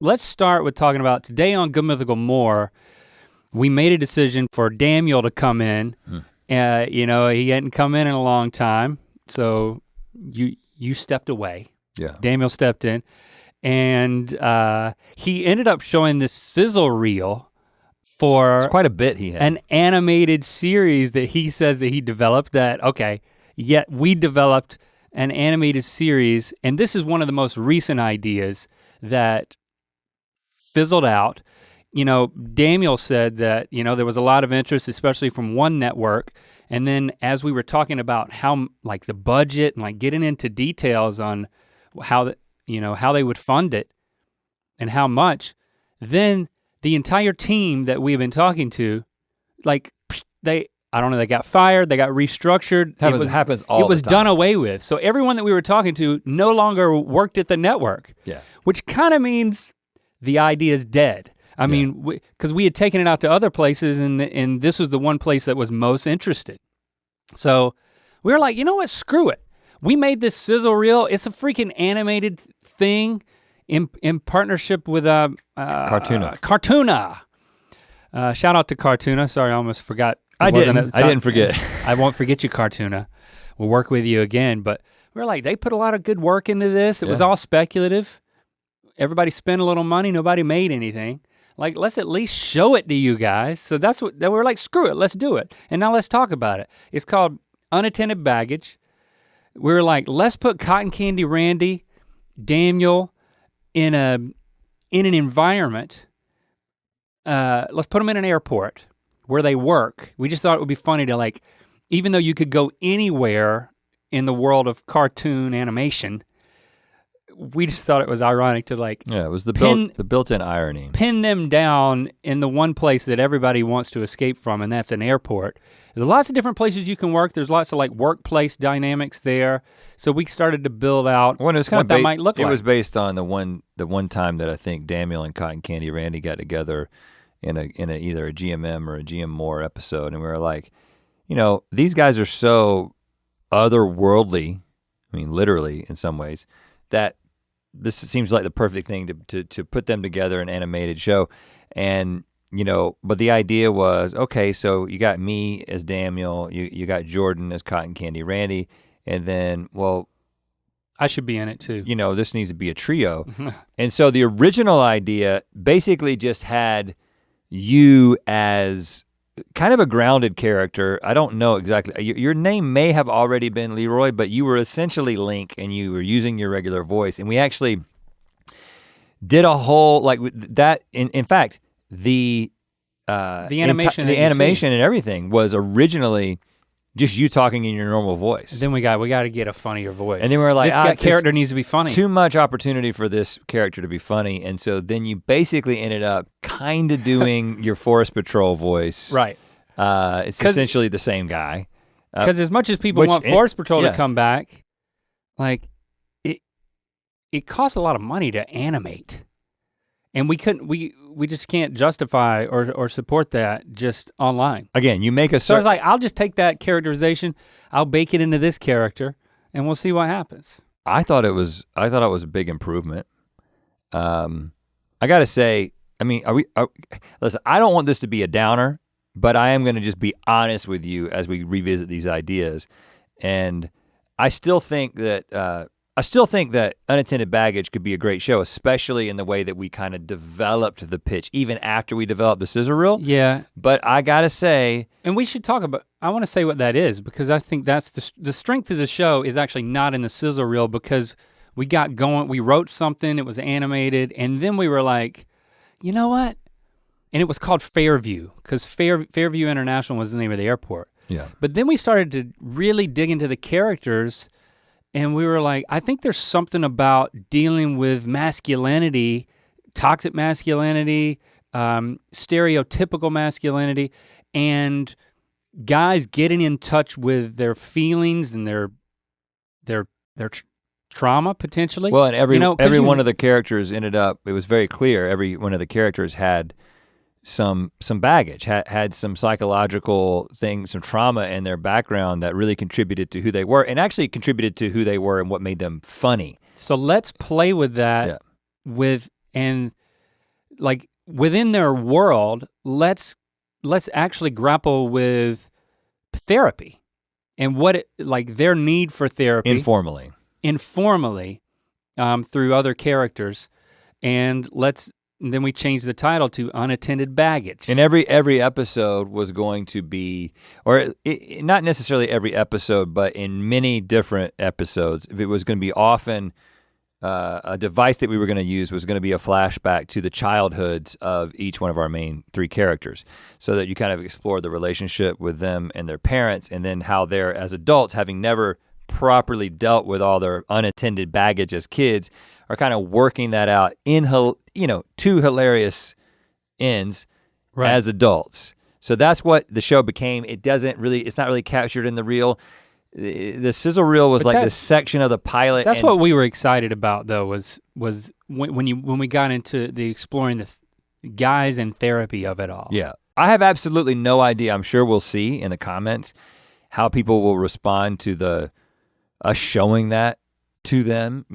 let's start with talking about today on Good Mythical More. We made a decision for Daniel to come in. You know, he hadn't come in a long time, so you stepped away. Yeah. Daniel stepped in, and he ended up showing this sizzle reel for it's quite a bit he had. An animated series that he says that he developed yet we developed an animated series, and this is one of the most recent ideas that fizzled out. You know, Daniel said that, you know, there was a lot of interest, especially from one network. And then as we were talking about how, like the budget and like getting into details on how, how they would fund it and how much, then the entire team that we've been talking to, like they got fired, they got restructured. Happens all the time. It was done away with. So everyone that we were talking to no longer worked at the network. Yeah. Which kind of means the idea is dead. I mean, because we had taken it out to other places and this was the one place that was most interested. So we were like, you know what, screw it. We made this sizzle reel. It's a freaking animated thing in partnership with Cartoona. Cartoona. Shout out to Cartoona. Sorry, I almost forgot. I didn't forget. I won't forget you, Cartoona. We'll work with you again. But we're like, they put a lot of good work into this. It was all speculative. Everybody spent a little money. Nobody made anything. Like, let's at least show it to you guys. So that's what, we're like, screw it, let's do it. And now let's talk about it. It's called Unattended Baggage. We were like, let's put Cotton Candy Randy, Daniel in an environment. Let's put them in an airport where they work. We just thought it would be funny to, like, even though you could go anywhere in the world of cartoon animation, we just thought it was ironic to, like, it was the built-in irony. Pin them down in the one place that everybody wants to escape from, and that's an airport. There's lots of different places you can work. There's lots of like workplace dynamics there. So we started to build out it was what that might look like. It was based on the one time that I think Daniel and Cotton Candy Randy got together in either a GMM or a GM More episode, and we were like, you know, these guys are so otherworldly, I mean literally in some ways, that this seems like the perfect thing to put them together in an animated show. And, you know, but the idea was, okay, so you got me as Daniel, you got Jordan as Cotton Candy Randy, and then, well, I should be in it too. You know, this needs to be a trio. And so the original idea basically just had you as kind of a grounded character. I don't know exactly, your name may have already been Leroy, but you were essentially Link and you were using your regular voice. And we actually did a whole, like that, in fact, the animation and everything was originally just you talking in your normal voice. And then we got to get a funnier voice. And then we're like, this character needs to be funny. Too much opportunity for this character to be funny. And so then you basically ended up kind of doing your Forest Patrol voice. Right. It's essentially the same guy. Because as much as people want Forest Patrol to come back, like it costs a lot of money to animate. And we just can't justify or support that just online. Again, you make a So I was like, I'll just take that characterization, I'll bake it into this character, and we'll see what happens. I thought it was a big improvement. I gotta say, I mean, listen, I don't want this to be a downer, but I am gonna just be honest with you as we revisit these ideas. And I still think that Unattended Baggage could be a great show, especially in the way that we kind of developed the pitch, even after we developed the scissor reel. Yeah. But I gotta say. And we should talk about, I wanna say what that is, because I think that's the strength of the show is actually not in the sizzle reel, because we got going, we wrote something, it was animated, and then we were like, you know what? And it was called Fairview, because Fairview International was the name of the airport. Yeah. But then we started to really dig into the characters, and we were like, I think there's something about dealing with masculinity, toxic masculinity, stereotypical masculinity, and guys getting in touch with their feelings and their trauma potentially. Well, and every one of the characters ended up, it was very clear, every one of the characters had some baggage, had some psychological things, some trauma in their background that really contributed to who they were, and actually contributed to who they were and what made them funny. So let's play with that and like within their world, let's actually grapple with therapy and like their need for therapy informally through other characters, and then we change the title to Unattended Baggage. And every episode was going to be, or not necessarily every episode, but in many different episodes, if it was going to be often a device that we were going to use was going to be a flashback to the childhoods of each one of our main three characters, so that you kind of explore the relationship with them and their parents, and then how they're, as adults, having never properly dealt with all their unattended baggage as kids, are kind of working that out in, two hilarious ends as adults. So that's what the show became. It's not really captured in the reel. The sizzle reel was like this section of the pilot. That's what we were excited about, though, was when we got into the exploring the guys and therapy of it all. Yeah, I have absolutely no idea. I'm sure we'll see in the comments how people will respond to us showing that to them.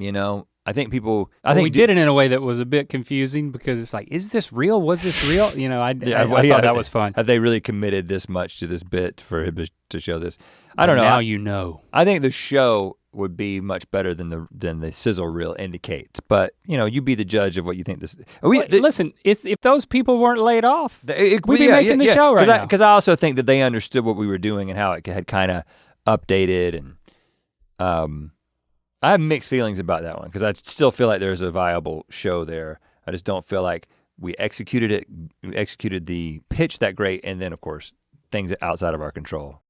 I think we did it in a way that was a bit confusing, because it's like, is this real? Was this real? I thought that was fun. Have they really committed this much to this bit for him to show this? I don't know. Now you know. I think the show would be much better than the sizzle reel indicates. But you be the judge of what you think this. Listen, if those people weren't laid off, we'd be making the show right now. Because I also think that they understood what we were doing and how it had kind of updated, and I have mixed feelings about that one, because I still feel like there's a viable show there. I just don't feel like we executed the pitch that great, and then of course things outside of our control.